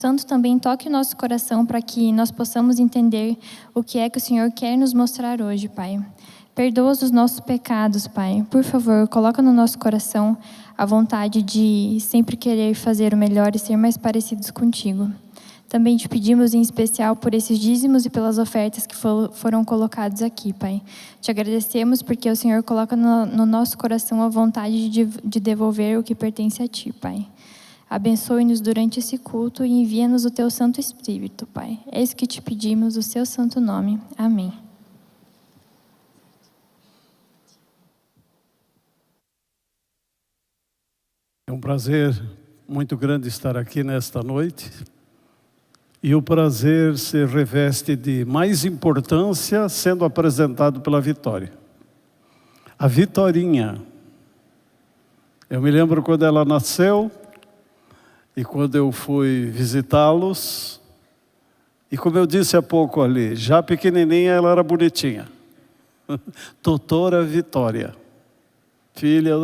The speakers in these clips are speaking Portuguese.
Santo também toque o nosso coração para que nós possamos entender o que é que o Senhor quer nos mostrar hoje, Pai. Perdoa os nossos pecados, Pai. Por favor, coloca no nosso coração a vontade de sempre querer fazer o melhor e ser mais parecidos contigo. Também te pedimos em especial por esses dízimos e pelas ofertas que foram colocados aqui, Pai. Te agradecemos porque o Senhor coloca no nosso coração a vontade de devolver o que pertence a Ti, Pai. Abençoe-nos durante esse culto e envia-nos o Teu Santo Espírito, Pai. É isso que te pedimos, o Seu santo nome. Amém. É um prazer muito grande estar aqui nesta noite. E o prazer se reveste de mais importância sendo apresentado pela Vitória. A Vitorinha. Eu me lembro quando ela nasceu e quando eu fui visitá-los. E como eu disse há pouco ali, já pequenininha ela era bonitinha. Doutora Vitória, filha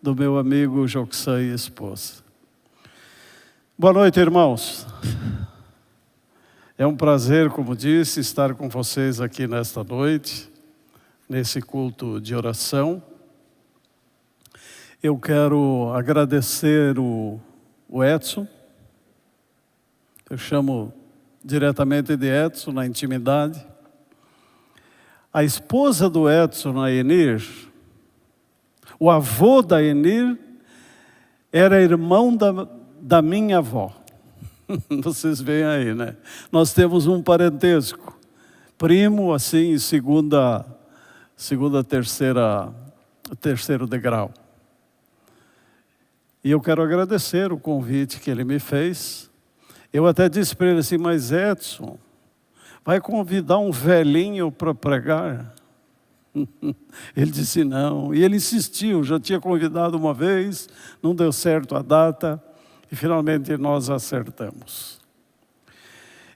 do meu amigo Joxan e esposa. Boa noite, irmãos. É um prazer, como disse, estar com vocês aqui nesta noite, nesse culto de oração. Eu quero agradecer o Edson. Eu chamo diretamente de Edson na intimidade. A esposa do Edson, a Enir, o avô da Enir, era irmão da minha avó. Vocês veem aí, né? Nós temos um parentesco. Primo, assim, terceiro degrau. E eu quero agradecer o convite que ele me fez. Eu até disse para ele assim, mas Edson, vai convidar um velhinho para pregar? Ele disse não. E ele insistiu, já tinha convidado uma vez, não deu certo a data. E finalmente nós acertamos.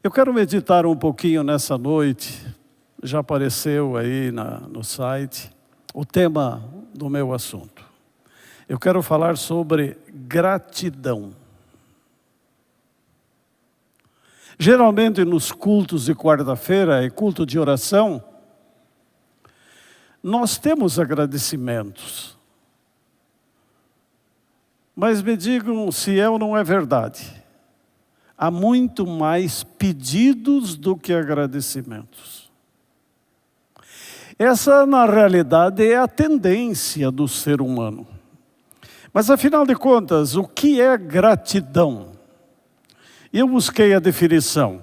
Eu quero meditar um pouquinho nessa noite, já apareceu aí no site, o tema do meu assunto. Eu quero falar sobre gratidão. Geralmente nos cultos de quarta-feira e culto de oração, nós temos agradecimentos. Mas me digam se é ou não é verdade. Há muito mais pedidos do que agradecimentos. Essa, na realidade, é a tendência do ser humano. Mas, afinal de contas, o que é gratidão? Eu busquei a definição.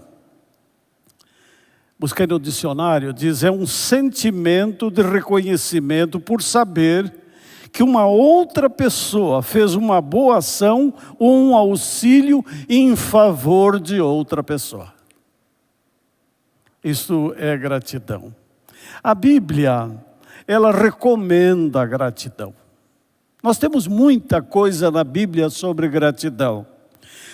Busquei no dicionário, diz, é um sentimento de reconhecimento por saber que uma outra pessoa fez uma boa ação ou um auxílio em favor de outra pessoa. Isso é gratidão. A Bíblia, ela recomenda a gratidão. Nós temos muita coisa na Bíblia sobre gratidão.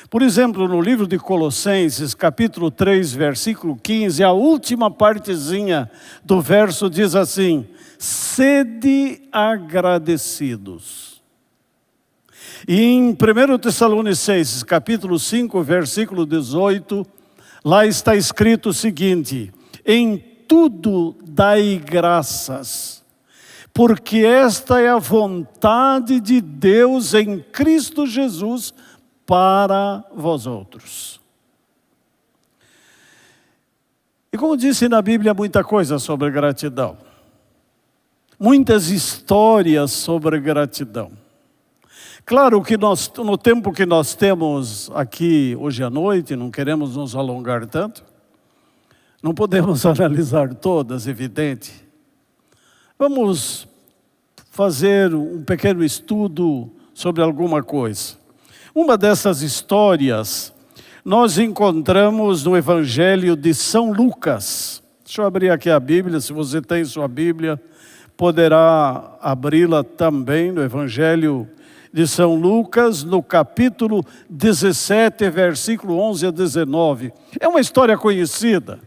Por exemplo, no livro de Colossenses, capítulo 3, versículo 15, a última partezinha do verso diz assim, sede agradecidos. E em 1 Tessalonicenses, capítulo 5, versículo 18, lá está escrito o seguinte, em tudo dai graças, porque esta é a vontade de Deus em Cristo Jesus para vós outros. E como disse na Bíblia, muita coisa sobre gratidão. Muitas histórias sobre gratidão. Claro que no tempo que nós temos aqui hoje à noite, não queremos nos alongar tanto, não podemos analisar todas, evidente. Vamos fazer um pequeno estudo sobre alguma coisa. Uma dessas histórias nós encontramos no Evangelho de São Lucas. Deixa eu abrir aqui a Bíblia, se você tem sua Bíblia, poderá abri-la também no Evangelho de São Lucas, no capítulo 17, versículo 11 a 19. É uma história conhecida.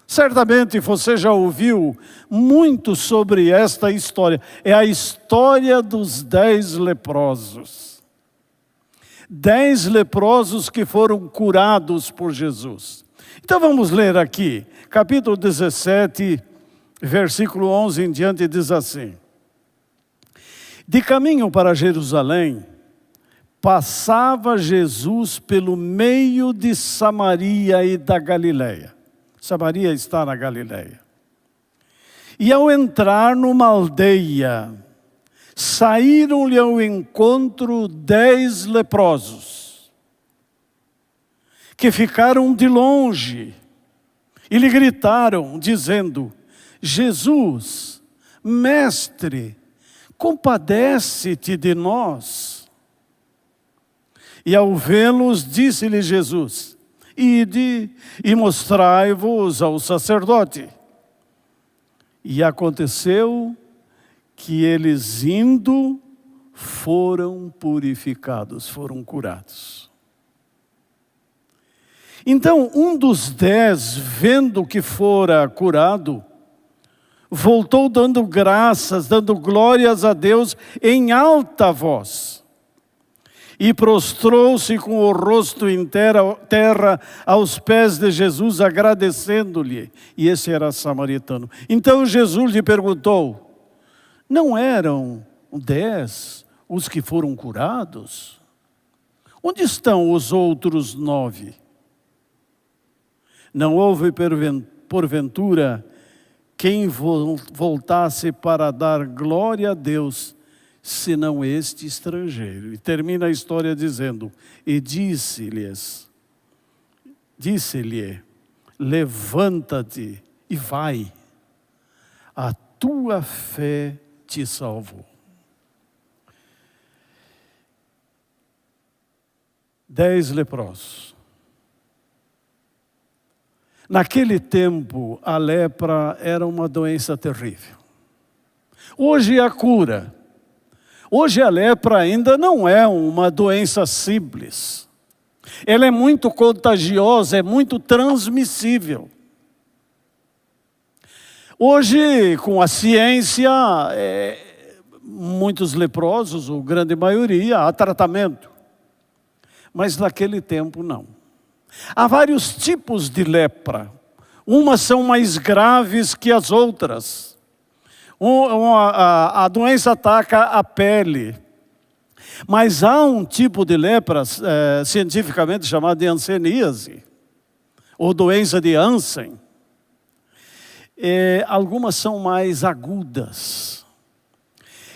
Certamente você já ouviu muito sobre esta história. É a história dos 10 leprosos. 10 leprosos que foram curados por Jesus. Então vamos ler aqui, capítulo 17, versículo 11 em diante, diz assim: de caminho para Jerusalém, passava Jesus pelo meio de Samaria e da Galileia. Samaria está na Galileia. E ao entrar numa aldeia, saíram-lhe ao encontro 10 leprosos, que ficaram de longe e lhe gritaram, dizendo: Jesus, mestre, compadece-te de nós. E ao vê-los, disse-lhe Jesus: ide e mostrai-vos ao sacerdote. E aconteceu que eles indo foram purificados, foram curados. Então um dos 10, vendo que fora curado, voltou dando graças, dando glórias a Deus em alta voz. E prostrou-se com o rosto em terra aos pés de Jesus, agradecendo-lhe. E esse era samaritano. Então Jesus lhe perguntou: não eram 10 os que foram curados? Onde estão os outros 9? Não houve porventura quem voltasse para dar glória a Deus, senão este estrangeiro. E termina a história dizendo: e disse-lhe, levanta-te e vai, a tua fé te salvou. 10 leprosos. Naquele tempo, a lepra era uma doença terrível. Hoje a cura. Hoje a lepra ainda não é uma doença simples. Ela é muito contagiosa, é muito transmissível. Hoje, com a ciência, muitos leprosos, ou grande maioria, há tratamento. Mas naquele tempo não. Há vários tipos de lepra. Umas são mais graves que as outras. A doença ataca a pele. Mas há um tipo de lepra cientificamente chamado de hanseníase, ou doença de Hansen. Algumas são mais agudas.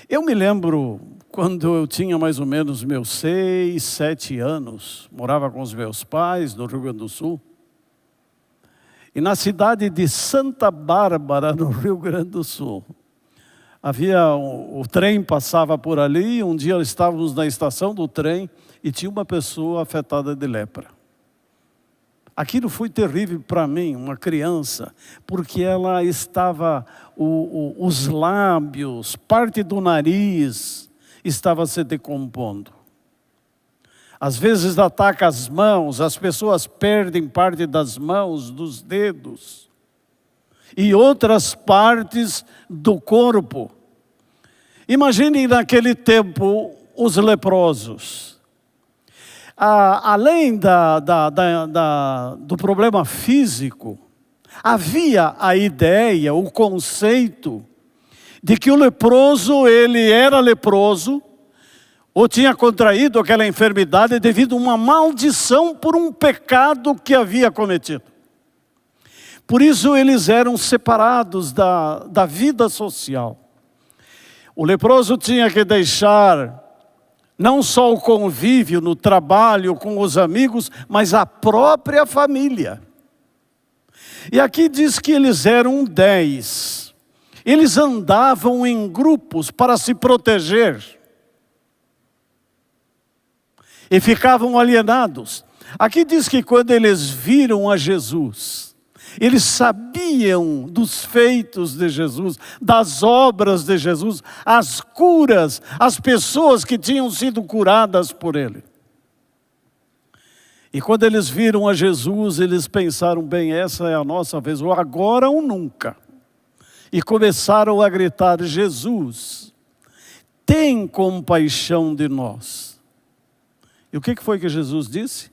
Eu me lembro quando eu tinha mais ou menos meus 6, 7 anos, morava com os meus pais no Rio Grande do Sul. E na cidade de Santa Bárbara, no Rio Grande do Sul, o trem passava por ali. Um dia estávamos na estação do trem e tinha uma pessoa afetada de lepra. Aquilo foi terrível para mim, uma criança, porque ela estava, os lábios, parte do nariz estava se decompondo. Às vezes ataca as mãos, as pessoas perdem parte das mãos, dos dedos e outras partes do corpo. Imagine naquele tempo os leprosos. Além do problema físico, havia a ideia, o conceito de que o leproso, ele era leproso, ou tinha contraído aquela enfermidade devido a uma maldição por um pecado que havia cometido. Por isso eles eram separados da vida social. O leproso tinha que deixar não só o convívio no trabalho com os amigos, mas a própria família. E aqui diz que eles eram 10. Eles andavam em grupos para se proteger. E ficavam alienados. Aqui diz que quando eles viram a Jesus, eles sabiam dos feitos de Jesus, das obras de Jesus, as curas, as pessoas que tinham sido curadas por ele. E quando eles viram a Jesus, eles pensaram: bem, essa é a nossa vez, ou agora ou nunca. E começaram a gritar: Jesus, tem compaixão de nós. E o que foi que Jesus disse?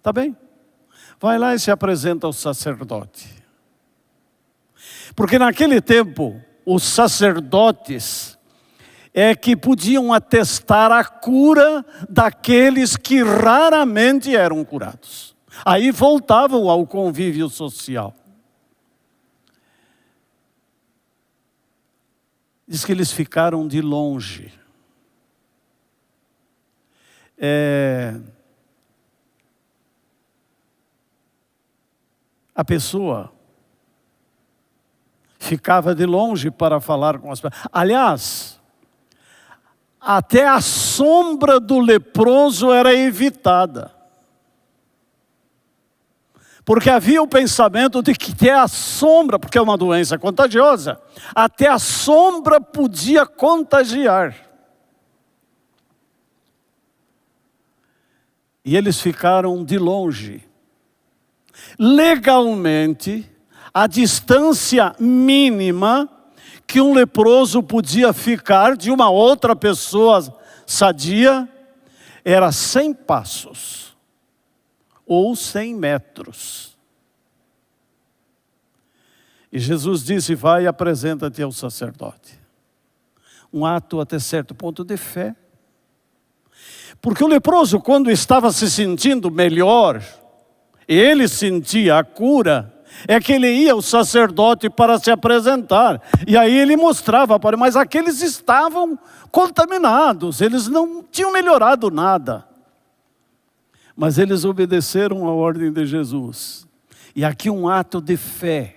Tá bem, vai lá e se apresenta ao sacerdote. Porque naquele tempo, os sacerdotes que podiam atestar a cura daqueles que raramente eram curados. Aí voltavam ao convívio social. Diz que eles ficaram de longe. A pessoa ficava de longe para falar com as pessoas. Aliás, até a sombra do leproso era evitada. Porque havia o pensamento de que até a sombra, porque é uma doença contagiosa, até a sombra podia contagiar. E eles ficaram de longe. Legalmente, a distância mínima que um leproso podia ficar de uma outra pessoa sadia era 100 passos ou 100 metros. E Jesus disse: vai e apresenta-te ao sacerdote. Um ato até certo ponto de fé. Porque o leproso, quando estava se sentindo melhor, ele sentia a cura, é que ele ia ao sacerdote para se apresentar. E aí ele mostrava para ele, mas aqueles estavam contaminados, eles não tinham melhorado nada. Mas eles obedeceram à ordem de Jesus. E aqui um ato de fé.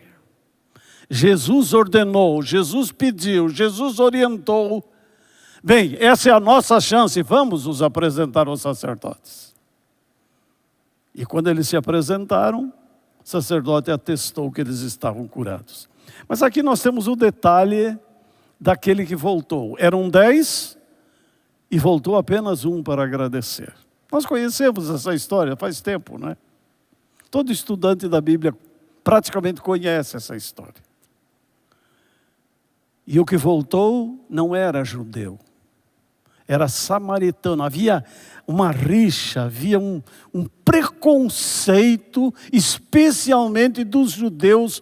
Jesus ordenou, Jesus pediu, Jesus orientou. Bem, essa é a nossa chance, vamos nos apresentar aos sacerdotes. E quando eles se apresentaram, o sacerdote atestou que eles estavam curados. Mas aqui nós temos o detalhe daquele que voltou. Eram 10 e voltou apenas um para agradecer. Nós conhecemos essa história faz tempo, não é? Todo estudante da Bíblia praticamente conhece essa história. E o que voltou não era judeu, era samaritano. Havia uma rixa, havia um preconceito, especialmente dos judeus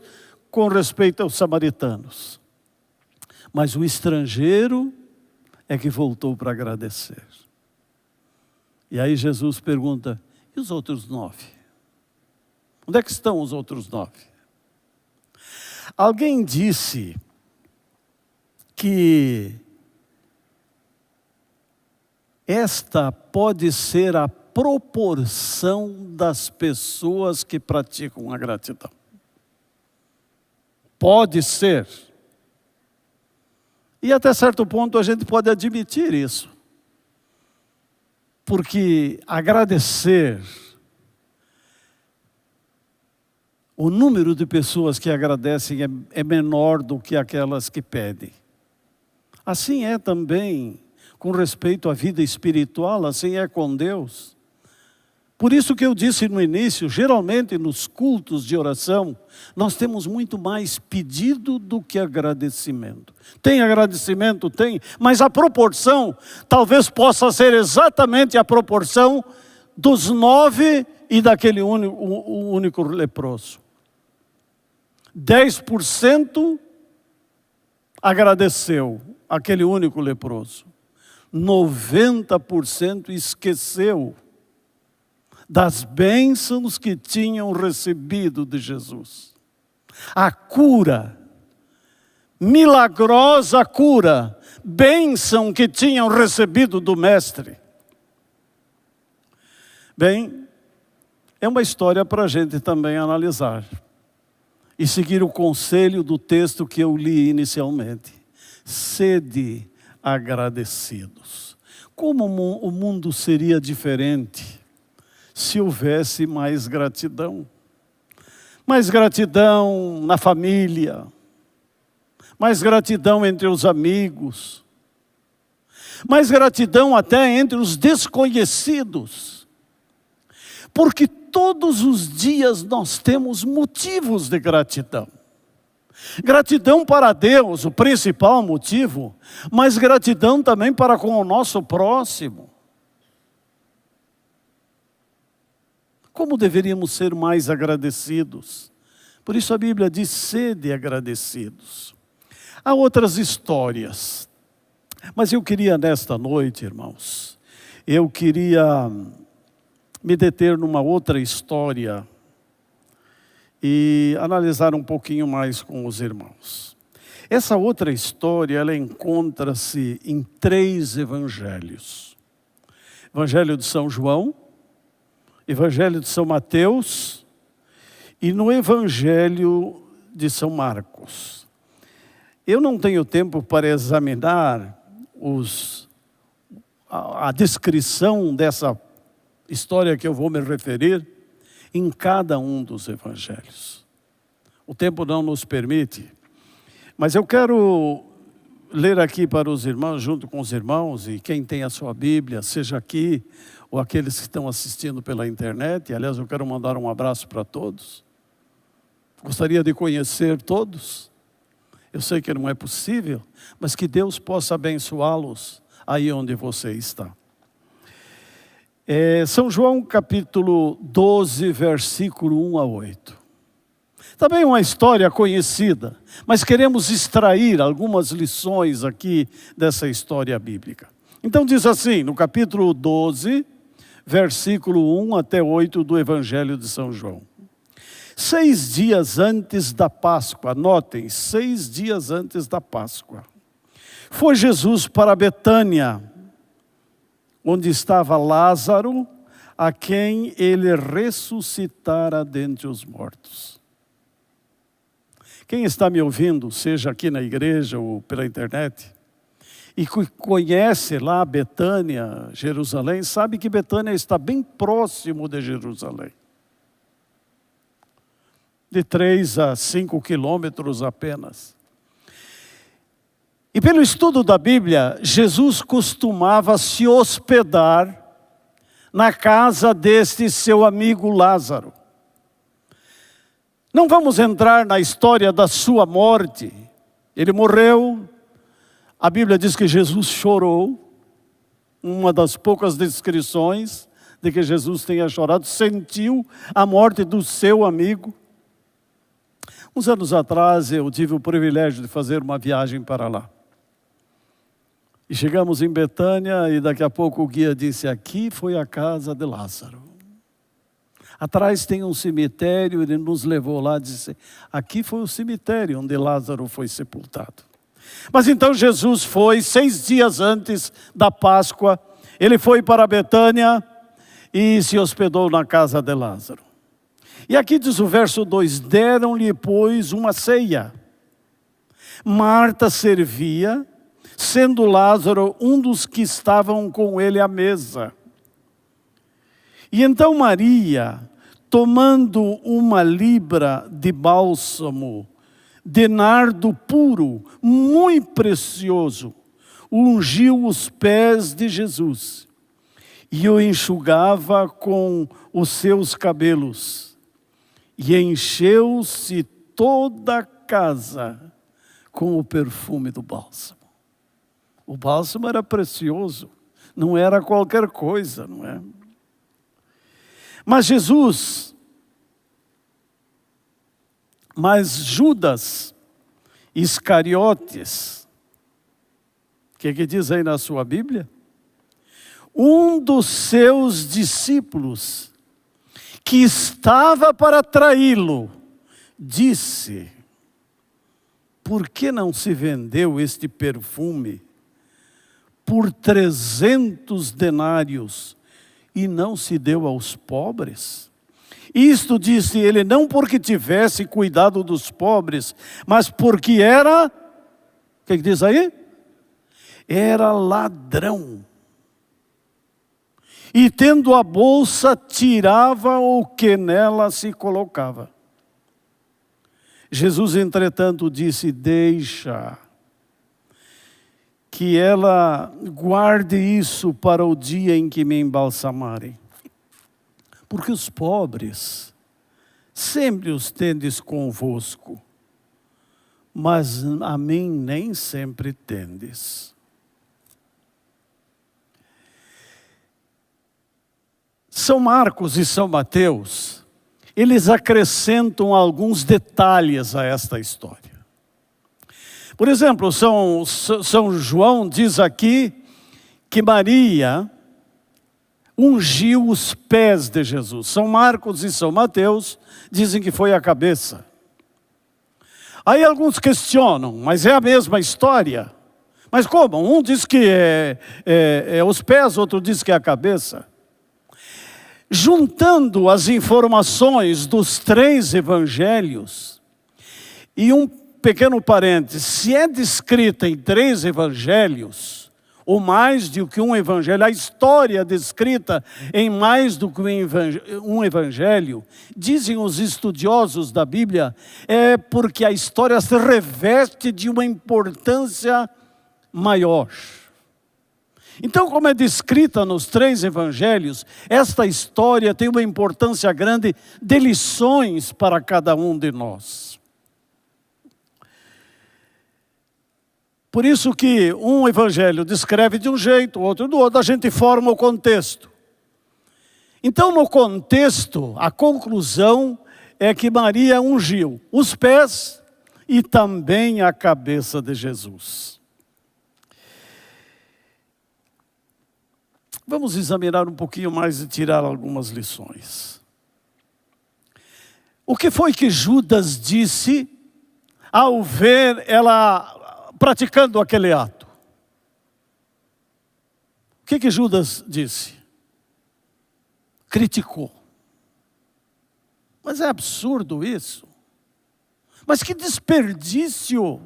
com respeito aos samaritanos. Mas o estrangeiro é que voltou para agradecer. E aí Jesus pergunta: e os outros 9? Onde é que estão os outros 9? Alguém disse que esta pode ser a proporção das pessoas que praticam a gratidão. Pode ser. E até certo ponto a gente pode admitir isso. Porque agradecer, o número de pessoas que agradecem é menor do que aquelas que pedem. Assim é também com respeito à vida espiritual, assim é com Deus. Por isso que eu disse no início, geralmente nos cultos de oração, nós temos muito mais pedido do que agradecimento. Tem agradecimento? Tem, mas a proporção talvez possa ser exatamente a proporção dos 9 e daquele único leproso. 10% agradeceu aquele único leproso. 90% esqueceu das bênçãos que tinham recebido de Jesus. A cura, milagrosa cura, bênção que tinham recebido do Mestre. Bem, é uma história para a gente também analisar e seguir o conselho do texto que eu li inicialmente. Sede agradecidos. Como o mundo seria diferente se houvesse mais gratidão? Mais gratidão na família, mais gratidão entre os amigos, mais gratidão até entre os desconhecidos. Porque todos os dias nós temos motivos de gratidão. Gratidão para Deus, o principal motivo, mas gratidão também para com o nosso próximo. Como deveríamos ser mais agradecidos? Por isso a Bíblia diz: sede agradecidos. Há outras histórias, mas eu queria nesta noite, irmãos, eu queria me deter numa outra história e analisar um pouquinho mais com os irmãos. Essa outra história, ela encontra-se em 3 evangelhos. Evangelho de São João, Evangelho de São Mateus e no Evangelho de São Marcos. Eu não tenho tempo para examinar a descrição dessa história que eu vou me referir em cada um dos evangelhos. O tempo não nos permite, mas eu quero ler aqui para os irmãos, junto com os irmãos, e quem tem a sua Bíblia, seja aqui ou aqueles que estão assistindo pela internet. Aliás, eu quero mandar um abraço para todos. Gostaria de conhecer todos. Eu sei que não é possível, mas que Deus possa abençoá-los aí onde você está. São João capítulo 12, versículo 1 a 8. Também uma história conhecida, mas queremos extrair algumas lições aqui dessa história bíblica. Então diz assim, no capítulo 12, versículo 1 até 8 do Evangelho de São João. 6 dias antes da Páscoa, notem, 6 dias antes da Páscoa, foi Jesus para Betânia, onde estava Lázaro, a quem ele ressuscitara dentre os mortos. Quem está me ouvindo, seja aqui na igreja ou pela internet, e conhece lá Betânia, Jerusalém, sabe que Betânia está bem próximo de Jerusalém. De 3 a 5 quilômetros apenas. E pelo estudo da Bíblia, Jesus costumava se hospedar na casa deste seu amigo Lázaro. Não vamos entrar na história da sua morte. Ele morreu, a Bíblia diz que Jesus chorou, uma das poucas descrições de que Jesus tenha chorado, sentiu a morte do seu amigo. Uns anos atrás eu tive o privilégio de fazer uma viagem para lá. E chegamos em Betânia e daqui a pouco o guia disse: aqui foi a casa de Lázaro. Atrás tem um cemitério, ele nos levou lá e disse: aqui foi o cemitério onde Lázaro foi sepultado. Mas então Jesus foi 6 dias antes da Páscoa, ele foi para Betânia e se hospedou na casa de Lázaro. E aqui diz o verso 2, deram-lhe, pois, uma ceia. Marta servia, sendo Lázaro um dos que estavam com ele à mesa. E então Maria, tomando uma libra de bálsamo, de nardo puro, muito precioso, ungiu os pés de Jesus e o enxugava com os seus cabelos. E encheu-se toda a casa com o perfume do bálsamo. O bálsamo era precioso, não era qualquer coisa, não é? Mas Judas Iscariotes, o que diz aí na sua Bíblia? Um dos seus discípulos, que estava para traí-lo, disse: por que não se vendeu este perfume por 300 denários e não se deu aos pobres? Isto disse ele não porque tivesse cuidado dos pobres, mas porque era, o que diz aí? Era ladrão. E tendo a bolsa, tirava o que nela se colocava. Jesus, entretanto, disse: deixa que ela guarde isso para o dia em que me embalsamarem. Porque os pobres sempre os tendes convosco, mas a mim nem sempre tendes. São Marcos e São Mateus, eles acrescentam alguns detalhes a esta história. Por exemplo, São João diz aqui que Maria ungiu os pés de Jesus. São Marcos e São Mateus dizem que foi a cabeça. Aí alguns questionam, mas é a mesma história? Mas como? Um diz que é os pés, outro diz que é a cabeça. Juntando as informações dos 3 evangelhos, e um pequeno parênteses, se é descrita em 3 evangelhos, ou mais do que um evangelho, a história descrita em mais do que um evangelho, dizem os estudiosos da Bíblia, é porque a história se reveste de uma importância maior. Então, como é descrita nos 3 evangelhos, esta história tem uma importância grande de lições para cada um de nós. Por isso que um evangelho descreve de um jeito, outro do outro, a gente forma o contexto. Então, no contexto, a conclusão é que Maria ungiu os pés e também a cabeça de Jesus. Vamos examinar um pouquinho mais e tirar algumas lições. O que foi que Judas disse ao ver ela praticando aquele ato? O que Judas disse? Criticou. Mas é absurdo isso. Mas que desperdício!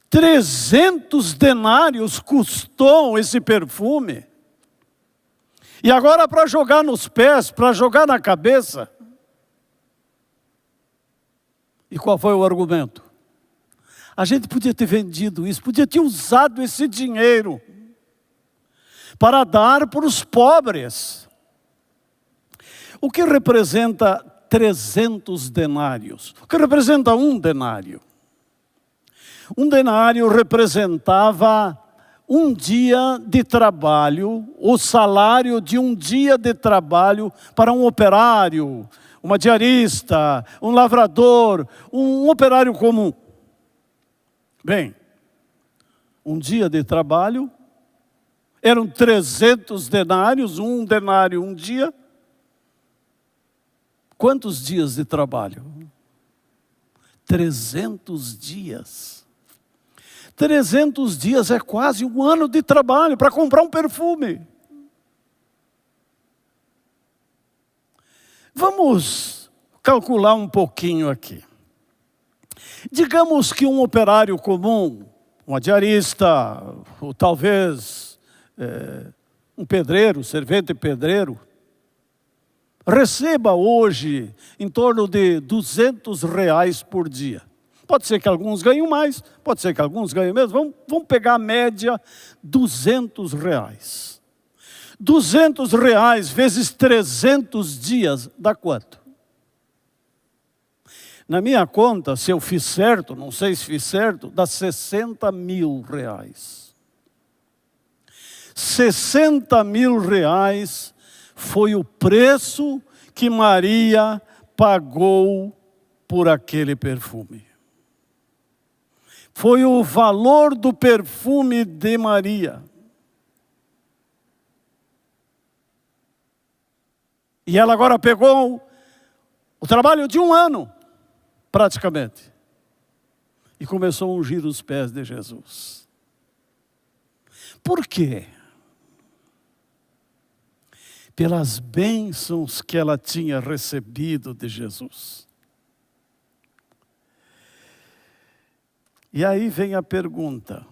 300 denários custou esse perfume. E agora para jogar nos pés, para jogar na cabeça. E qual foi o argumento? A gente podia ter vendido isso, podia ter usado esse dinheiro para dar para os pobres. O que representa 300 denários? O que representa um denário? Um denário representava um dia de trabalho, o salário de um dia de trabalho para um operário, uma diarista, um lavrador, um operário comum. Bem, um dia de trabalho, eram 300 denários, um denário um dia. Quantos dias de trabalho? 300 dias. 300 dias é quase um ano de trabalho para comprar um perfume. Vamos calcular um pouquinho aqui. Digamos que um operário comum, uma diarista, ou talvez um pedreiro, servente pedreiro, receba hoje em torno de R$200 por dia. Pode ser que alguns ganhem mais, pode ser que alguns ganhem menos. Vamos pegar a média, R$200. R$200 vezes 300 dias, dá quanto? Na minha conta, se eu fiz certo, não sei se fiz certo, dá R$60 mil. R$60 mil foi o preço que Maria pagou por aquele perfume. Foi o valor do perfume de Maria. E ela agora pegou o trabalho de um ano, praticamente, e começou a ungir os pés de Jesus. Por quê? Pelas bênçãos que ela tinha recebido de Jesus. E aí vem a pergunta: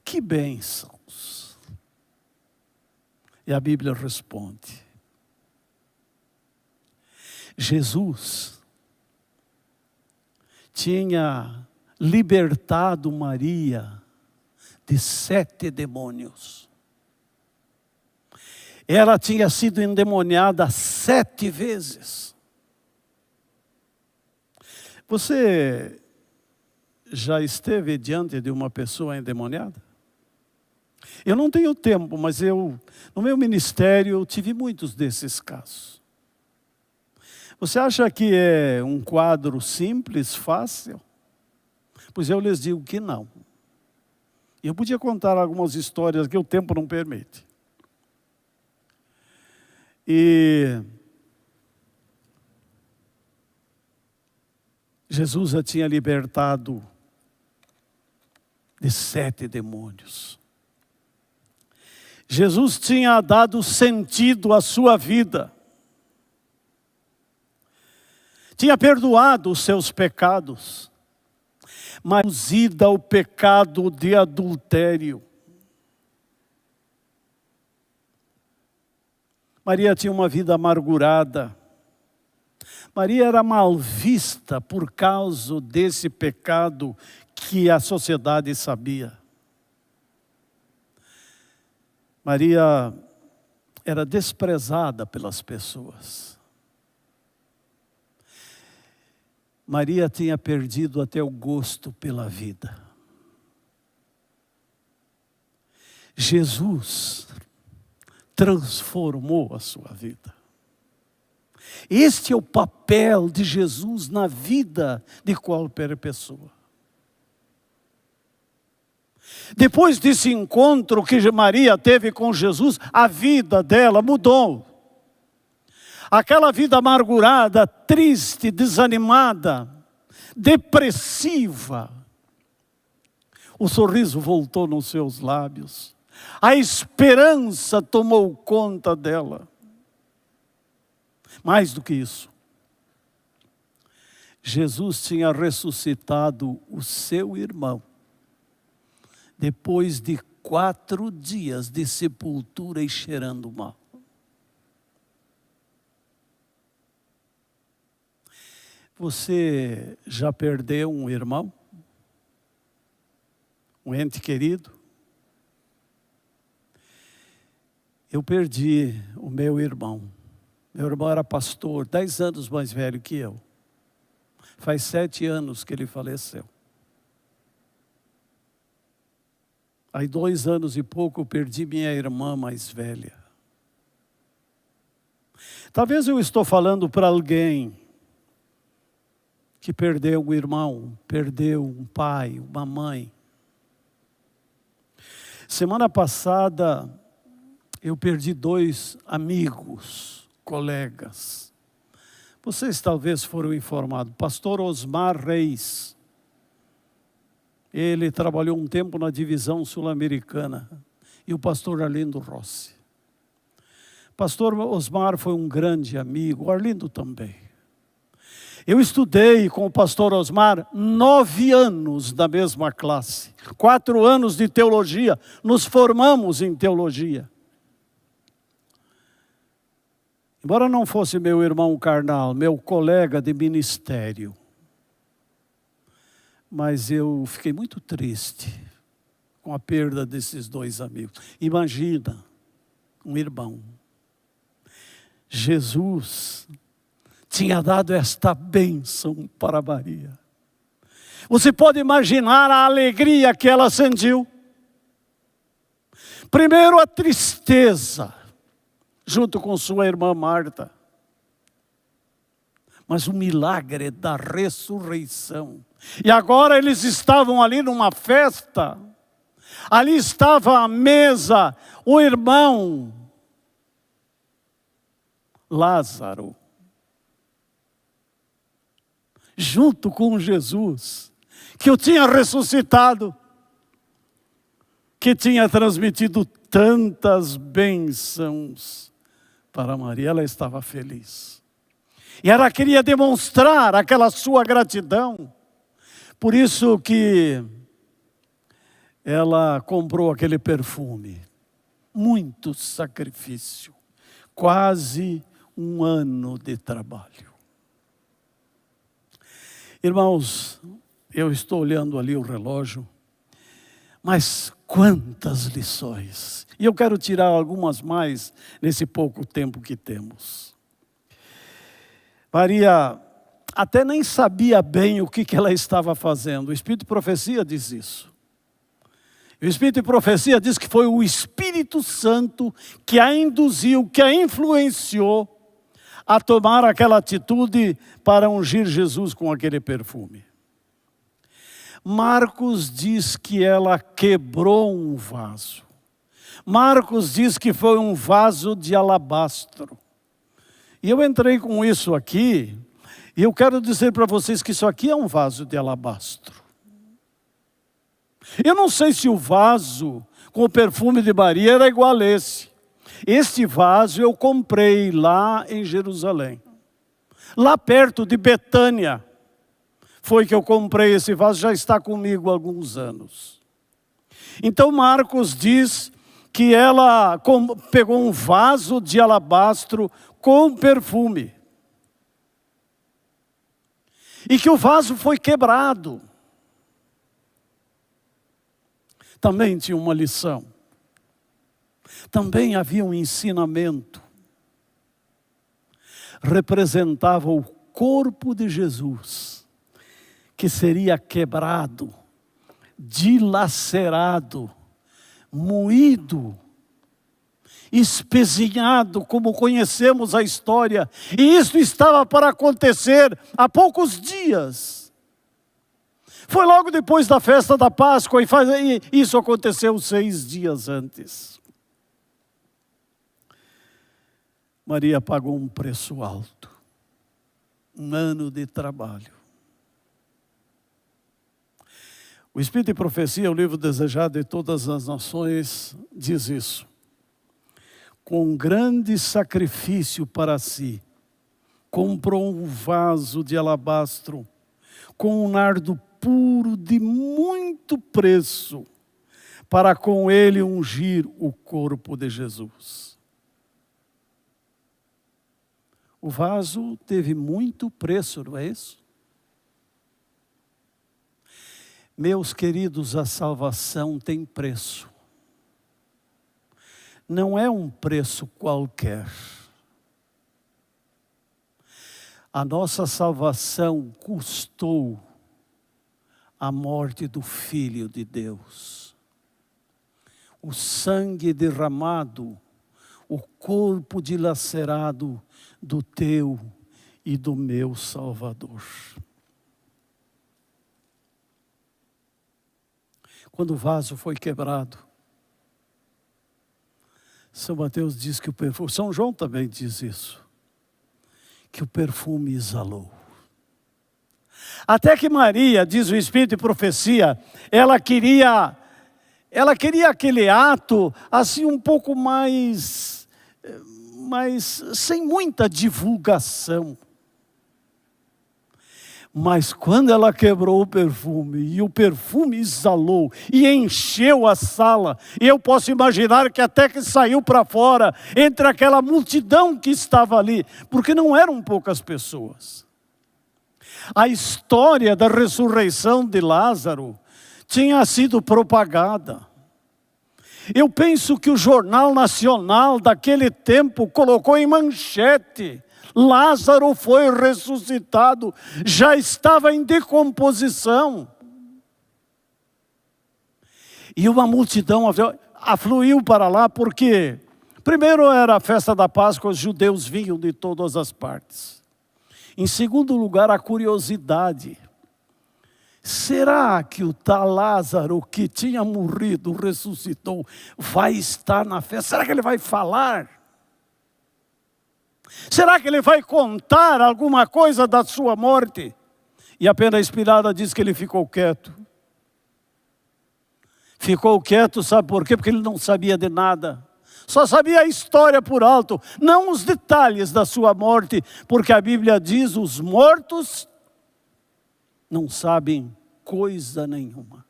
que bênçãos? E a Bíblia responde: Jesus tinha libertado Maria de 7 demônios. Ela tinha sido endemoniada 7 vezes. Você já esteve diante de uma pessoa endemoniada? Eu não tenho tempo, mas no meu ministério, eu tive muitos desses casos. Você acha que é um quadro simples, fácil? Pois eu lhes digo que não. Eu podia contar algumas histórias que o tempo não permite. E Jesus já tinha libertado de 7 demônios. Jesus tinha dado sentido à sua vida. Tinha perdoado os seus pecados, mas reduzida ao pecado de adultério. Maria tinha uma vida amargurada. Maria era mal vista por causa desse pecado que a sociedade sabia. Maria era desprezada pelas pessoas. Maria tinha perdido até o gosto pela vida. Jesus transformou a sua vida. Este é o papel de Jesus na vida de qualquer pessoa. Depois desse encontro que Maria teve com Jesus, a vida dela mudou. Aquela vida amargurada, triste, desanimada, depressiva, o sorriso voltou nos seus lábios. A esperança tomou conta dela. Mais do que isso, Jesus tinha ressuscitado o seu irmão, depois de 4 dias de sepultura e cheirando mal. Você já perdeu um irmão? Um ente querido? Eu perdi o meu irmão. Meu irmão era pastor, 10 anos mais velho que eu. Faz 7 anos que ele faleceu. Aí 2 anos e pouco eu perdi minha irmã mais velha. Talvez eu estou falando para alguém que perdeu um irmão, perdeu um pai, uma mãe. Semana passada eu perdi 2 amigos, colegas. Vocês talvez foram informados. Pastor Osmar Reis. Ele trabalhou um tempo na divisão sul-americana. E o pastor Arlindo Rossi. Pastor Osmar foi um grande amigo, o Arlindo também. Eu estudei com o pastor Osmar 9 anos na mesma classe. 4 anos de teologia. Nos formamos em teologia. Embora não fosse meu irmão carnal, meu colega de ministério. Mas eu fiquei muito triste com a perda desses 2 amigos. Imagina, um irmão. Jesus tinha dado esta bênção para Maria. Você pode imaginar a alegria que ela sentiu. Primeiro a tristeza, junto com sua irmã Marta. Mas o milagre da ressurreição. E agora eles estavam ali numa festa. Ali estava à mesa o irmão Lázaro. Junto com Jesus, que o tinha ressuscitado, que tinha transmitido tantas bênçãos para Maria. Ela estava feliz. E ela queria demonstrar aquela sua gratidão. Por isso que ela comprou aquele perfume. Muito sacrifício. Quase 1 ano de trabalho. Irmãos, eu estou olhando ali o relógio, mas quantas lições. E eu quero tirar algumas mais nesse pouco tempo que temos. Maria até nem sabia bem o que ela estava fazendo. O Espírito de Profecia diz isso. O Espírito de Profecia diz que foi o Espírito Santo que a induziu, que a influenciou a tomar aquela atitude para ungir Jesus com aquele perfume. Marcos diz que ela quebrou um vaso. Marcos diz que foi um vaso de alabastro. E eu entrei com isso aqui, e eu quero dizer para vocês que isso aqui é um vaso de alabastro. Eu não sei se o vaso com o perfume de Maria era igual a esse. Este vaso eu comprei lá em Jerusalém. Lá perto de Betânia. Foi que eu comprei esse vaso, já está comigo há alguns anos. Então Marcos diz que ela pegou um vaso de alabastro com perfume. E que o vaso foi quebrado. Também tinha uma lição. Também havia um ensinamento. Representava o corpo de Jesus, que seria quebrado, dilacerado, moído, espezinhado, como conhecemos a história. E isso estava para acontecer há poucos dias. Foi logo depois da festa da Páscoa e isso aconteceu 6 dias antes. Maria pagou um preço alto, um ano de trabalho. O Espírito de Profecia, o livro desejado de todas as nações, diz isso. Com grande sacrifício para si, comprou um vaso de alabastro, com um nardo puro de muito preço, para com ele ungir o corpo de Jesus. O vaso teve muito preço, não é isso? Meus queridos, a salvação tem preço. Não é um preço qualquer. A nossa salvação custou a morte do Filho de Deus. O sangue derramado, o corpo dilacerado do teu e do meu Salvador. Quando o vaso foi quebrado, São Mateus diz que o perfume, São João também diz isso, que o perfume exalou. Até que Maria, diz o Espírito de Profecia, ela queria aquele ato assim um pouco mais sem muita divulgação. Mas quando ela quebrou o perfume, e o perfume exalou, e encheu a sala, e eu posso imaginar que até que saiu para fora, entre aquela multidão que estava ali, porque não eram poucas pessoas. A história da ressurreição de Lázaro tinha sido propagada. Eu penso que o Jornal Nacional daquele tempo colocou em manchete: Lázaro foi ressuscitado, já estava em decomposição. E uma multidão afluiu para lá porque, primeiro era a festa da Páscoa, os judeus vinham de todas as partes. Em segundo lugar, a curiosidade. Será que o tal Lázaro que tinha morrido, ressuscitou, vai estar na festa? Será que ele vai falar? Será que ele vai contar alguma coisa da sua morte? E a Pena Inspirada diz que ele ficou quieto. Ficou quieto, sabe por quê? Porque ele não sabia de nada. Só sabia a história por alto, não os detalhes da sua morte, porque a Bíblia diz: os mortos não sabem coisa nenhuma.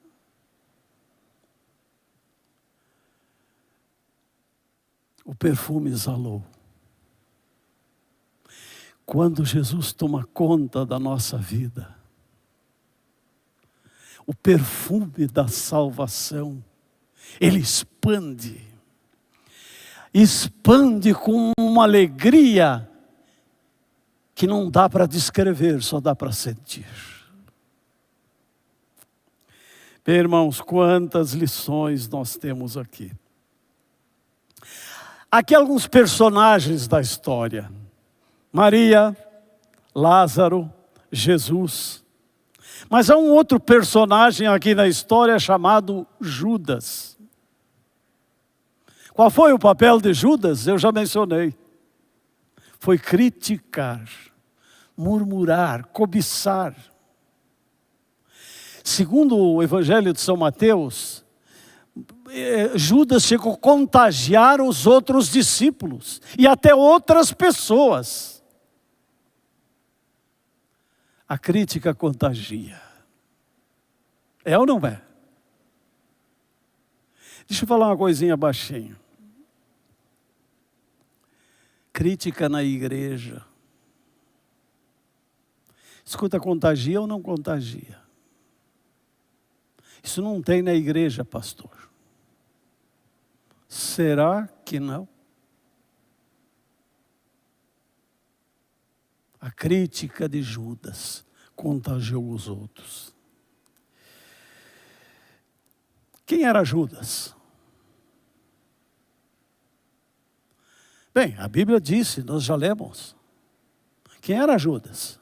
O perfume exalou. Quando Jesus toma conta da nossa vida, o perfume da salvação, ele expande com uma alegria que não dá para descrever, só dá para sentir. Bem, irmãos, quantas lições nós temos aqui. Aqui alguns personagens da história. Maria, Lázaro, Jesus. Mas há um outro personagem aqui na história chamado Judas. Qual foi o papel de Judas? Eu já mencionei. Foi criticar, murmurar, cobiçar. Segundo o Evangelho de São Mateus, Judas chegou a contagiar os outros discípulos e até outras pessoas. A crítica contagia. É ou não é? Deixa eu falar uma coisinha baixinho. Crítica na igreja. Escuta, contagia ou não contagia? Isso não tem na igreja, pastor. Será que não? A crítica de Judas contagiou os outros. Quem era Judas? Bem, a Bíblia disse, nós já lemos. Quem era Judas?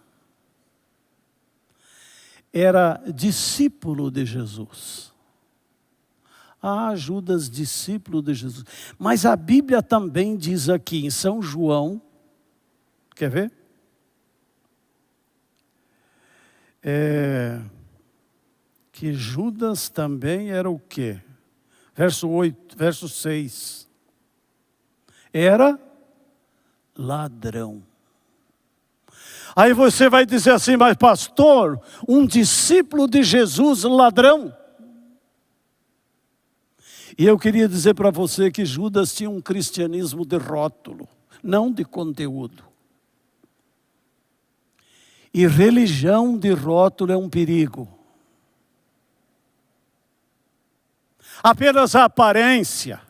Era discípulo de Jesus. Ah, Judas, discípulo de Jesus. Mas a Bíblia também diz aqui em São João, quer ver? Que Judas também era o quê? Verso 8, verso 6. Era ladrão. Aí você vai dizer assim, mas pastor, um discípulo de Jesus, ladrão? E eu queria dizer para você que Judas tinha um cristianismo de rótulo, não de conteúdo. E religião de rótulo é um perigo. Apenas a aparência.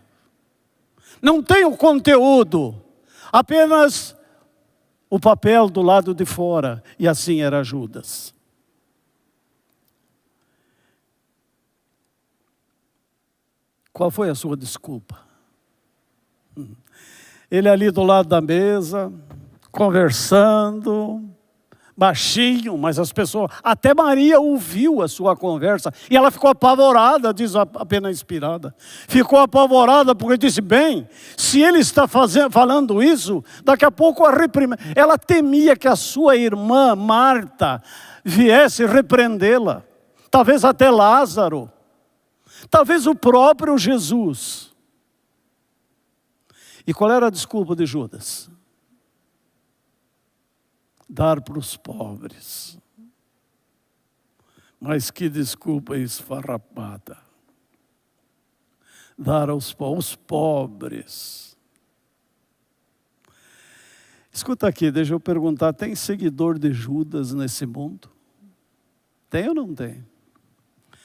Não tem o conteúdo, apenas o papel do lado de fora. E assim era Judas. Qual foi a sua desculpa? Ele ali do lado da mesa, conversando, baixinho, mas as pessoas, até Maria ouviu a sua conversa, e ela ficou apavorada, diz a Pena Inspirada. Ficou apavorada porque disse, bem, se ele está falando isso, daqui a pouco a reprime. Ela temia que a sua irmã, Marta, viesse repreendê-la. Talvez até Lázaro. Talvez o próprio Jesus. E qual era a desculpa de Judas? Dar para os pobres. Mas que desculpa esfarrapada. Dar aos pobres. Escuta aqui, deixa eu perguntar, tem seguidor de Judas nesse mundo? Tem ou não tem?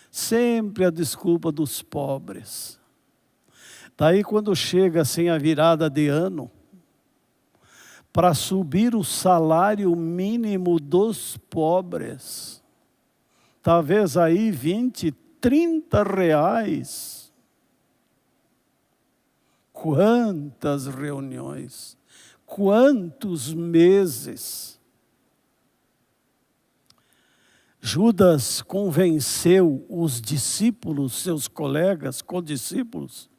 Sempre a desculpa dos pobres. Daí quando chega assim a virada de ano, para subir o salário mínimo dos pobres, talvez aí 20, 30 reais. Quantas reuniões, quantos meses. Judas convenceu os discípulos, seus colegas, condiscípulos,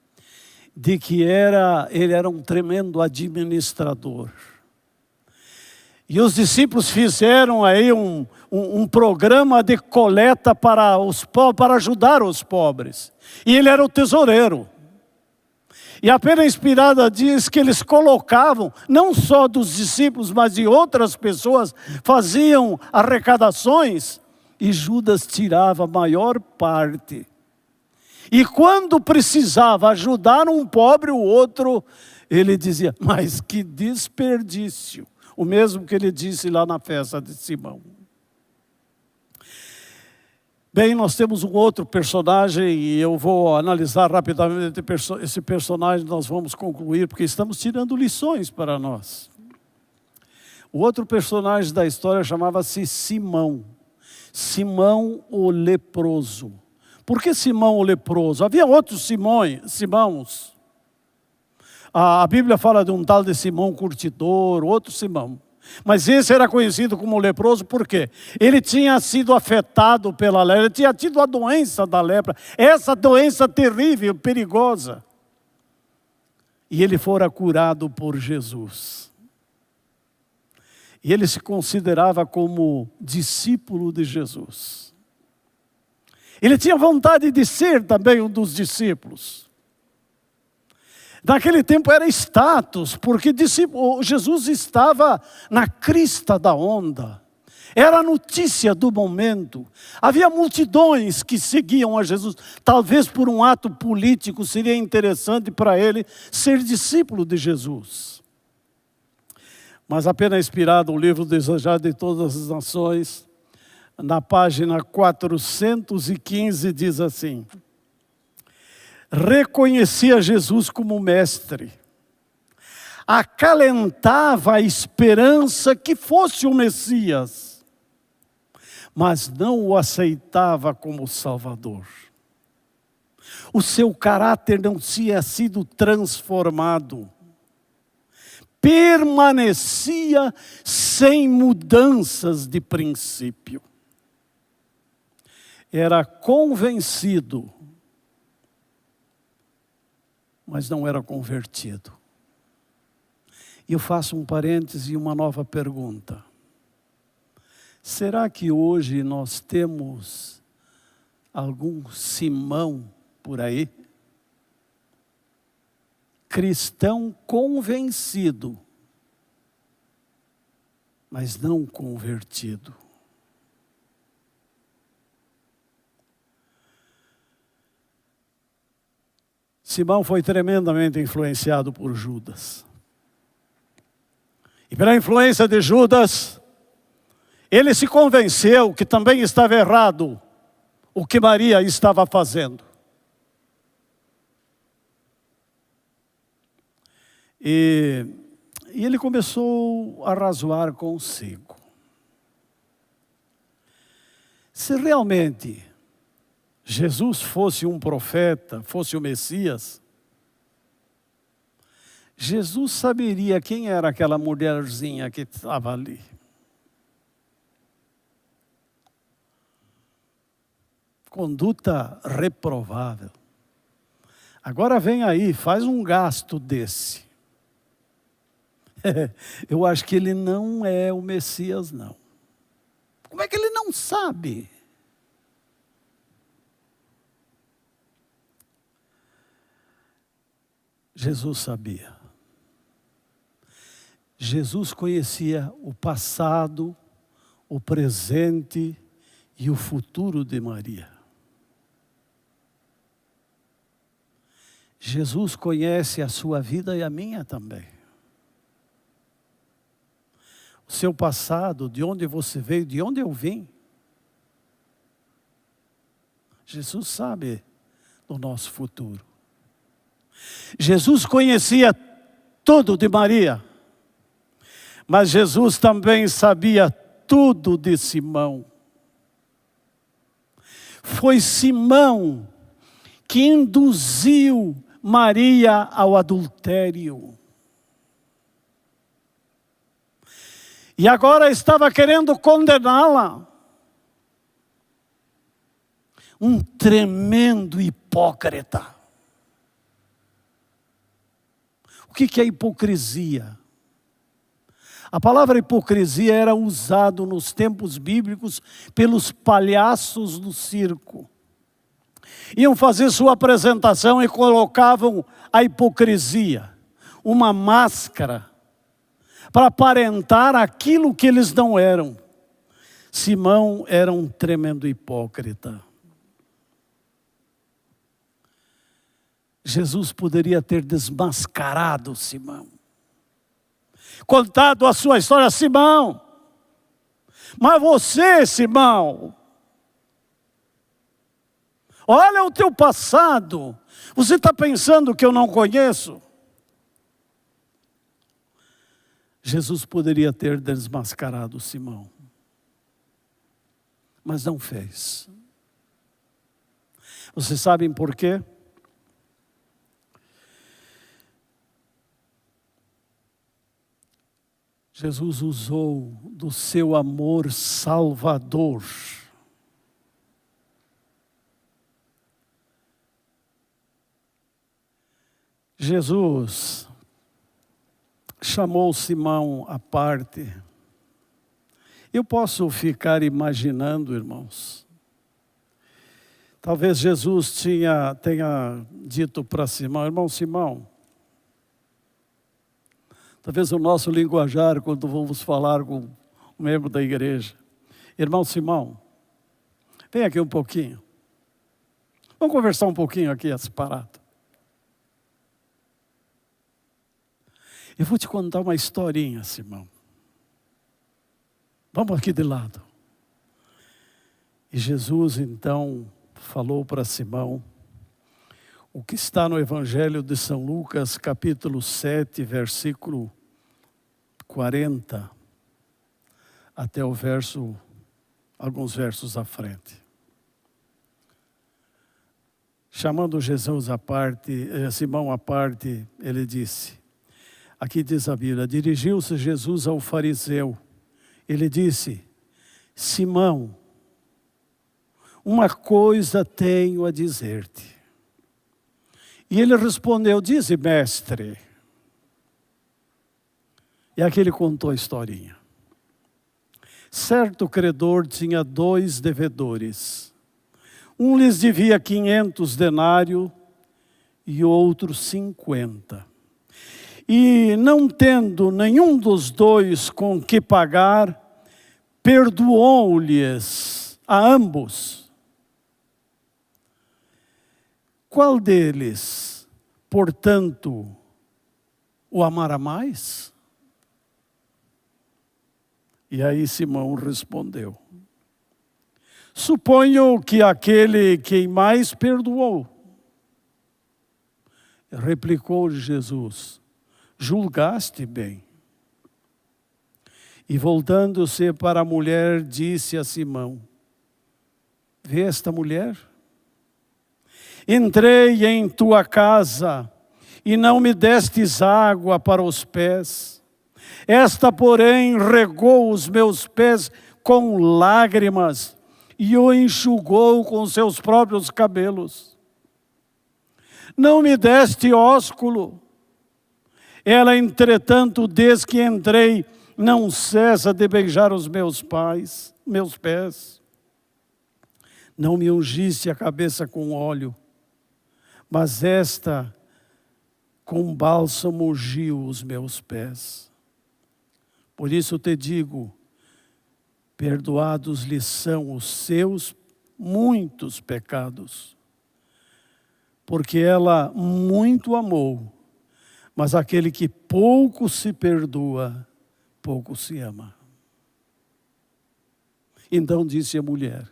de que ele era um tremendo administrador. E os discípulos fizeram aí um programa de coleta para ajudar os pobres. E ele era o tesoureiro. E a Pena Inspirada diz que eles colocavam, não só dos discípulos, mas de outras pessoas, faziam arrecadações, e Judas tirava a maior parte. E quando precisava ajudar um pobre ou outro, ele dizia, mas que desperdício. O mesmo que ele disse lá na festa de Simão. Bem, nós temos um outro personagem e eu vou analisar rapidamente esse personagem, nós vamos concluir, porque estamos tirando lições para nós. O outro personagem da história chamava-se Simão. Simão o leproso. Por que Simão o leproso? Havia outros Simãos. A Bíblia fala de um tal de Simão curtidor, outro Simão. Mas esse era conhecido como leproso por quê? Ele tinha sido afetado pela lepra, ele tinha tido a doença da lepra, essa doença terrível, perigosa. E ele fora curado por Jesus. E ele se considerava como discípulo de Jesus. Ele tinha vontade de ser também um dos discípulos. Naquele tempo era status, porque Jesus estava na crista da onda. Era a notícia do momento. Havia multidões que seguiam a Jesus. Talvez por um ato político seria interessante para ele ser discípulo de Jesus. Mas apenas inspirado o livro Desejado de Todas as Nações, na página 415 diz assim: reconhecia Jesus como mestre, acalentava a esperança que fosse o Messias, mas não o aceitava como Salvador. O seu caráter não tinha sido transformado, permanecia sem mudanças de princípio. Era convencido, mas não era convertido. E eu faço um parêntese e uma nova pergunta. Será que hoje nós temos algum Simão por aí? Cristão convencido, mas não convertido. Simão foi tremendamente influenciado por Judas. E pela influência de Judas, ele se convenceu que também estava errado o que Maria estava fazendo. E ele começou a razoar consigo. Se realmente Jesus fosse um profeta, fosse o Messias, Jesus saberia quem era aquela mulherzinha que estava ali. Conduta reprovável. Agora vem aí, faz um gasto desse. Eu acho que ele não é o Messias, não. Como é que ele não sabe? Jesus sabia. Jesus conhecia o passado, o presente e o futuro de Maria. Jesus conhece a sua vida e a minha também. O seu passado, de onde você veio, de onde eu vim. Jesus sabe do nosso futuro. Jesus conhecia tudo de Maria, mas Jesus também sabia tudo de Simão. Foi Simão que induziu Maria ao adultério. E agora estava querendo condená-la. Um tremendo hipócrita. O que é hipocrisia? A palavra hipocrisia era usada nos tempos bíblicos pelos palhaços do circo. Iam fazer sua apresentação e colocavam a hipocrisia, uma máscara, para aparentar aquilo que eles não eram. Simão era um tremendo hipócrita. Jesus poderia ter desmascarado Simão, contado a sua história. Simão, mas você, Simão, olha o teu passado, você está pensando que eu não conheço? Jesus poderia ter desmascarado Simão, mas não fez. Vocês sabem por quê? Jesus usou do seu amor salvador Jesus chamou Simão à parte. Eu posso ficar imaginando, irmãos. Talvez Jesus tenha dito para Simão, irmão Simão, talvez o nosso linguajar, quando vamos falar com um membro da igreja, irmão Simão, vem aqui um pouquinho. Vamos conversar um pouquinho aqui, separado. Eu vou te contar uma historinha, Simão. Vamos aqui de lado. E Jesus, então, falou para Simão o que está no Evangelho de São Lucas, capítulo 7, versículo 40, até o alguns versos à frente. Chamando Jesus à parte, Simão à parte, ele disse, aqui diz a Bíblia, dirigiu-se Jesus ao fariseu. Ele disse, Simão, uma coisa tenho a dizer-te. E ele respondeu, dize, mestre. E aqui ele contou a historinha. Certo credor tinha 2 devedores. Um lhes devia 500 denários e outro 50. E não tendo nenhum dos 2 com que pagar, perdoou-lhes a ambos. Qual deles, portanto, o amará mais? E aí Simão respondeu, suponho que aquele que mais perdoou. Replicou Jesus, julgaste bem. E voltando-se para a mulher, disse a Simão, vê esta mulher? Entrei em tua casa e não me destes água para os pés. Esta, porém, regou os meus pés com lágrimas e o enxugou com seus próprios cabelos. Não me deste ósculo. Ela, entretanto, desde que entrei, não cessa de beijar os meus pés. Não me ungiste a cabeça com óleo, mas esta com bálsamo ungiu os meus pés. Por isso te digo, perdoados lhes são os seus muitos pecados, porque ela muito amou, mas aquele que pouco se perdoa, pouco se ama. Então disse a mulher,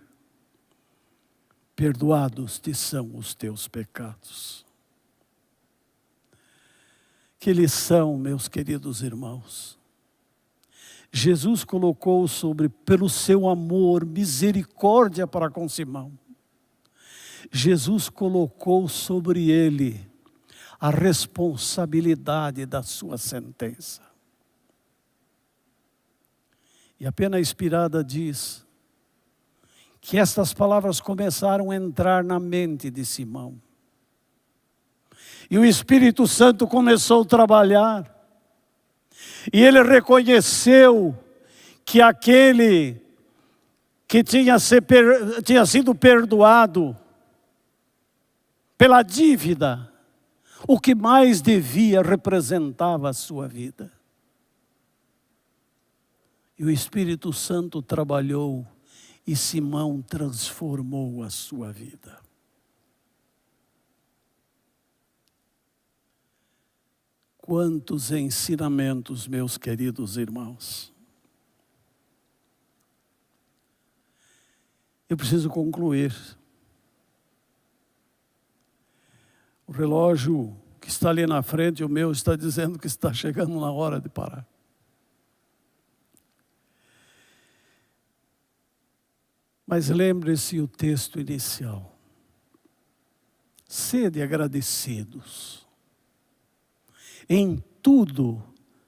perdoados te são os teus pecados. Que lição, meus queridos irmãos. Jesus colocou pelo seu amor, misericórdia para com Simão. Jesus colocou sobre ele a responsabilidade da sua sentença. E a pena inspirada diz que estas palavras começaram a entrar na mente de Simão. E o Espírito Santo começou a trabalhar. E ele reconheceu que aquele que tinha sido perdoado pela dívida, o que mais devia representava a sua vida. E o Espírito Santo trabalhou e Simão transformou a sua vida. Quantos ensinamentos, meus queridos irmãos. Eu preciso concluir. O relógio que está ali na frente, o meu, está dizendo que está chegando na hora de parar. Mas lembre-se o texto inicial. Sede agradecidos. Em tudo,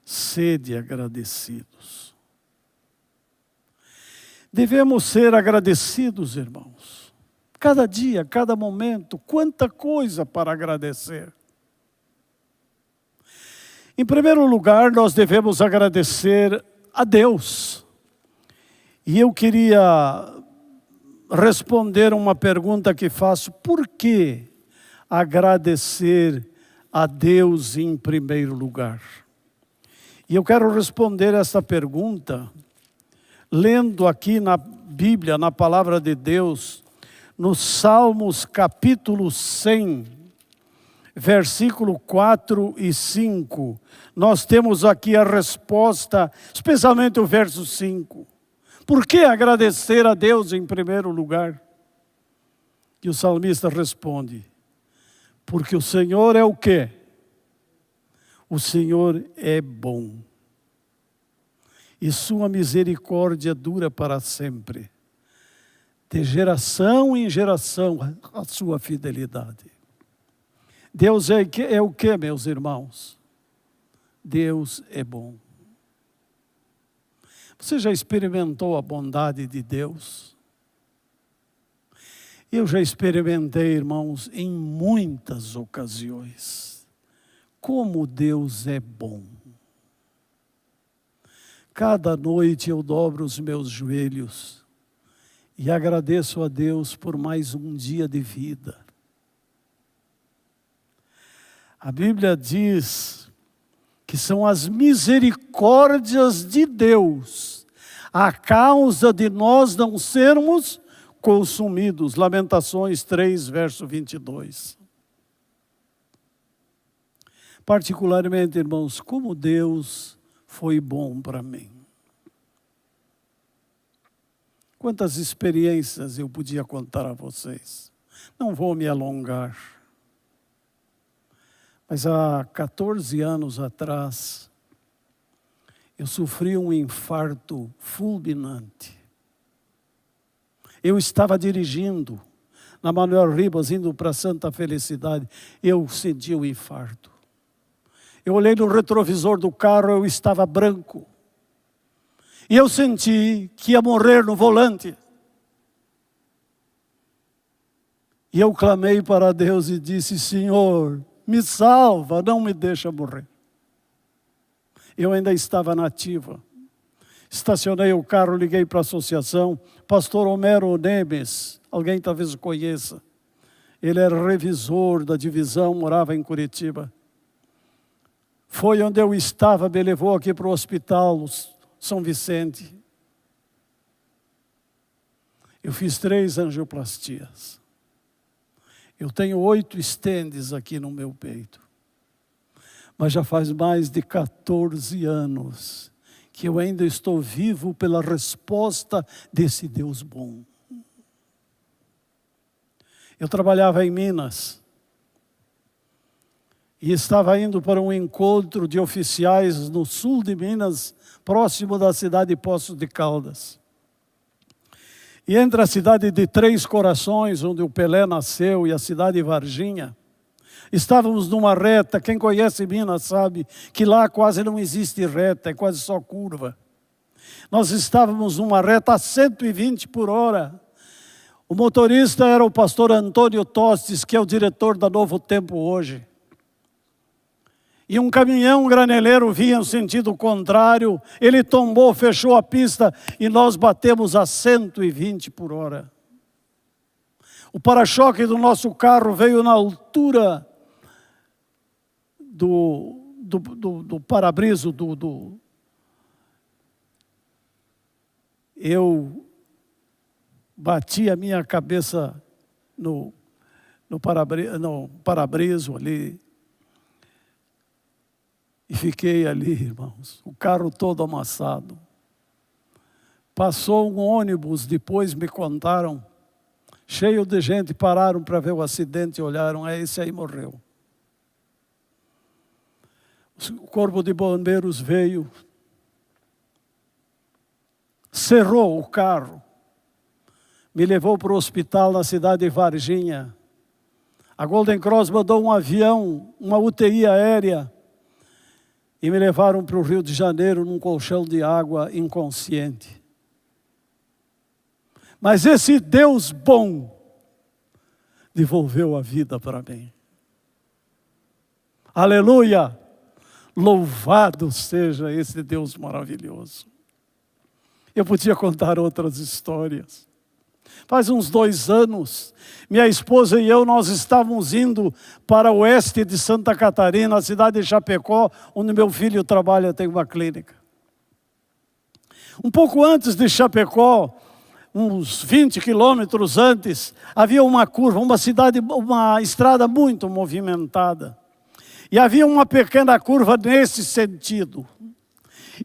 sede agradecidos. Devemos ser agradecidos, irmãos. Cada dia, cada momento, quanta coisa para agradecer. Em primeiro lugar, nós devemos agradecer a Deus. E eu queria responder uma pergunta que faço: por que agradecer a Deus em primeiro lugar? E eu quero responder essa pergunta lendo aqui na Bíblia, na palavra de Deus, no Salmos capítulo 100, versículo 4 e 5. Nós temos aqui a resposta, especialmente o verso 5. Por que agradecer a Deus em primeiro lugar? E o salmista responde: porque o Senhor é o quê? O Senhor é bom. E sua misericórdia dura para sempre. De geração em geração a sua fidelidade. Deus é o quê, meus irmãos? Deus é bom. Você já experimentou a bondade de Deus? Eu já experimentei, irmãos, em muitas ocasiões. Como Deus é bom. Cada noite eu dobro os meus joelhos e agradeço a Deus por mais um dia de vida. A Bíblia diz que são as misericórdias de Deus a causa de nós não sermos consumidos. Lamentações 3, verso 22. Particularmente, irmãos, como Deus foi bom para mim. Quantas experiências eu podia contar a vocês. Não vou me alongar. Mas há 14 anos atrás, eu sofri um infarto fulminante. Eu estava dirigindo na Manuel Ribas, indo para Santa Felicidade. Eu senti o infarto. Eu olhei no retrovisor do carro, eu estava branco. E eu senti que ia morrer no volante. E eu clamei para Deus e disse: Senhor, me salva, não me deixa morrer. Eu ainda estava na ativa. Estacionei o carro, liguei para a associação. Pastor Homero Nemes, alguém talvez o conheça. Ele era revisor da divisão, morava em Curitiba. Foi onde eu estava, me levou aqui para o hospital São Vicente. Eu fiz 3 angioplastias. Eu tenho 8 estendes aqui no meu peito. Mas já faz mais de 14 anos que eu ainda estou vivo pela resposta desse Deus bom. Eu trabalhava em Minas. E estava indo para um encontro de oficiais no sul de Minas, próximo da cidade de Poços de Caldas. E entre a cidade de Três Corações, onde o Pelé nasceu, e a cidade de Varginha, estávamos numa reta. Quem conhece Minas sabe que lá quase não existe reta, é quase só curva. Nós estávamos numa reta a 120 por hora. O motorista era o pastor Antônio Tostes, que é o diretor da Novo Tempo hoje. E um caminhão graneleiro vinha no sentido contrário, ele tombou, fechou a pista e nós batemos a 120 por hora. O para-choque do nosso carro veio na altura do para-brisa, Eu bati a minha cabeça no para-brisa ali. E fiquei ali, irmãos, o carro todo amassado. Passou um ônibus, depois me contaram, cheio de gente, pararam para ver o acidente e olharam: esse aí morreu. O corpo de bombeiros veio, cerrou o carro, me levou para o hospital na cidade de Varginha. A Golden Cross mandou um avião, uma UTI aérea, e me levaram para o Rio de Janeiro num colchão de água inconsciente. Mas esse Deus bom devolveu a vida para mim. Aleluia! Louvado seja esse Deus maravilhoso. Eu podia contar outras histórias. Faz uns 2 anos, minha esposa e eu, nós estávamos indo para o oeste de Santa Catarina, a cidade de Chapecó, onde meu filho trabalha, tem uma clínica. Um pouco antes de Chapecó, uns 20 quilômetros antes, havia uma curva, uma estrada muito movimentada. E havia uma pequena curva nesse sentido.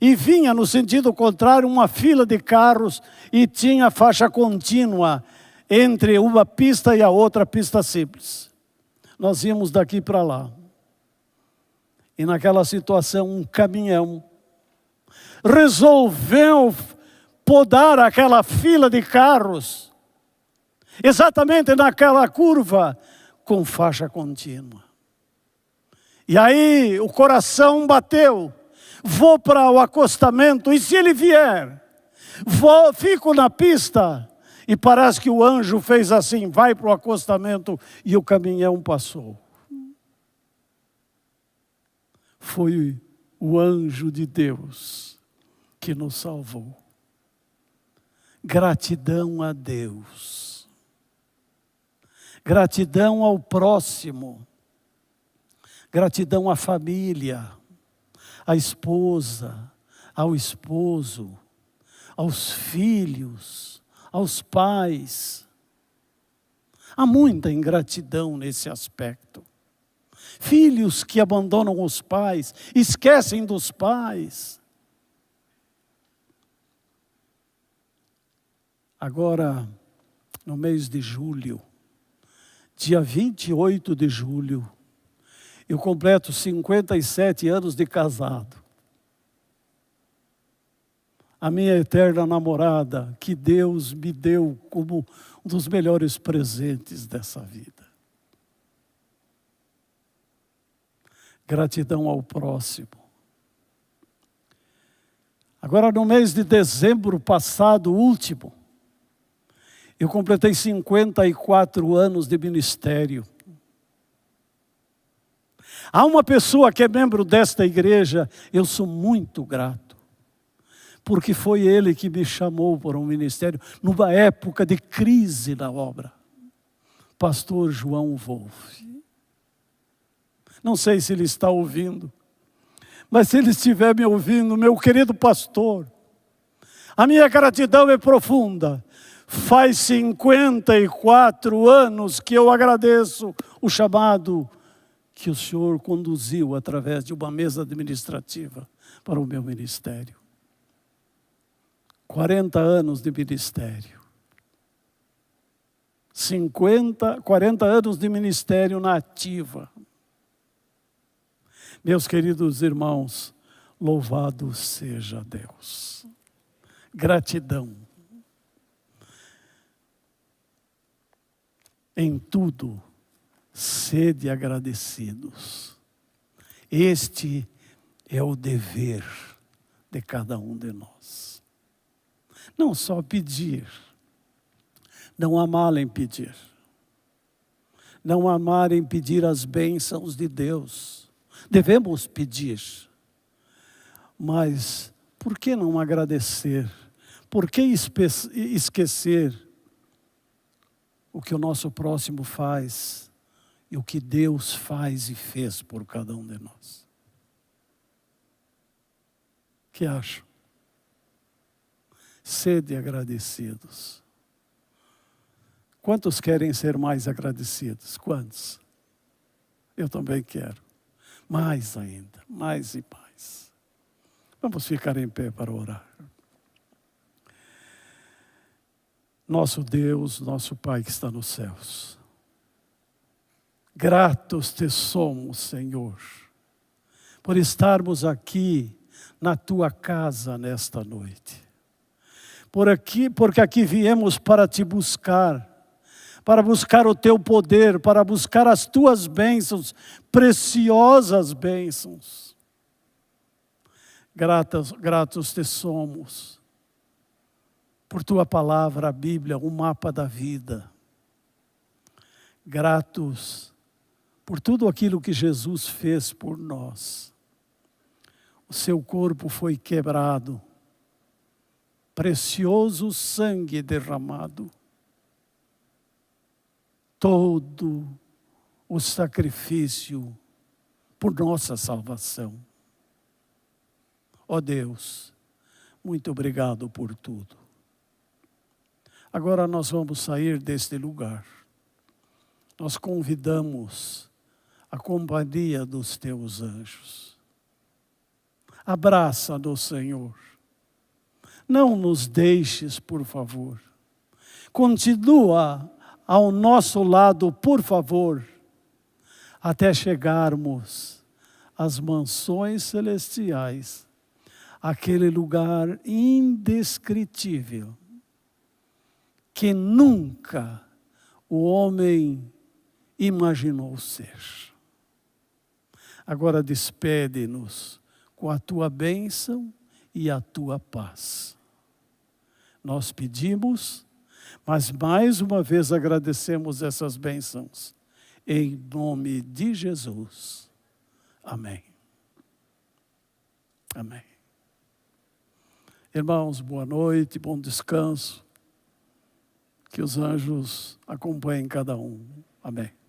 E vinha no sentido contrário uma fila de carros e tinha faixa contínua entre uma pista e a outra pista simples. Nós íamos daqui para lá. E naquela situação um caminhão resolveu podar aquela fila de carros, exatamente naquela curva, com faixa contínua. E aí o coração bateu, vou para o acostamento, e se ele vier? Fico na pista, e parece que o anjo fez assim, vai para o acostamento, e o caminhão passou. Foi o anjo de Deus que nos salvou. Gratidão a Deus. Gratidão ao próximo. Gratidão à família, à esposa, ao esposo, aos filhos, aos pais. Há muita ingratidão nesse aspecto. Filhos que abandonam os pais, esquecem dos pais. Agora, no mês de julho, dia 28 de julho, eu completo 57 anos de casado. A minha eterna namorada, que Deus me deu como um dos melhores presentes dessa vida. Gratidão ao próximo. Agora, no mês de dezembro passado, último, eu completei 54 anos de ministério. Há uma pessoa que é membro desta igreja, eu sou muito grato, porque foi ele que me chamou para um ministério, numa época de crise na obra. Pastor João Wolff. Não sei se ele está ouvindo, mas se ele estiver me ouvindo, meu querido pastor, a minha gratidão é profunda. Faz 54 anos que eu agradeço o chamado que o Senhor conduziu através de uma mesa administrativa para o meu ministério. 40 anos de ministério. 40 anos de ministério na ativa. Meus queridos irmãos, louvado seja Deus. Gratidão. Em tudo, sede agradecidos. Este é o dever de cada um de nós. Não só pedir, não há mal em pedir. Não há mal em pedir as bênçãos de Deus. Devemos pedir, mas por que não agradecer? Por que esquecer o que o nosso próximo faz e o que Deus faz e fez por cada um de nós? O que acham? Sede agradecidos. Quantos querem ser mais agradecidos? Quantos? Eu também quero. Mais ainda, mais e mais. Vamos ficar em pé para orar. Nosso Deus, nosso Pai que está nos céus, gratos te somos, Senhor, por estarmos aqui na Tua casa nesta noite. Porque aqui viemos para Te buscar, para buscar o teu poder, para buscar as tuas bênçãos, preciosas bênçãos. Gratos te somos por tua palavra, a Bíblia, o mapa da vida. Gratos por tudo aquilo que Jesus fez por nós. O seu corpo foi quebrado, precioso sangue derramado. Todo o sacrifício por nossa salvação. Ó Deus, muito obrigado por tudo. Agora nós vamos sair deste lugar. Nós convidamos a companhia dos teus anjos. Abraça-nos, Senhor. Não nos deixes, por favor. Continua ao nosso lado, por favor, até chegarmos às mansões celestiais, aquele lugar indescritível, que nunca o homem imaginou ser. Agora despede-nos com a tua bênção e a tua paz. Nós pedimos, mas mais uma vez agradecemos essas bênçãos. Em nome de Jesus. Amém. Amém. Irmãos, boa noite, bom descanso. Que os anjos acompanhem cada um. Amém.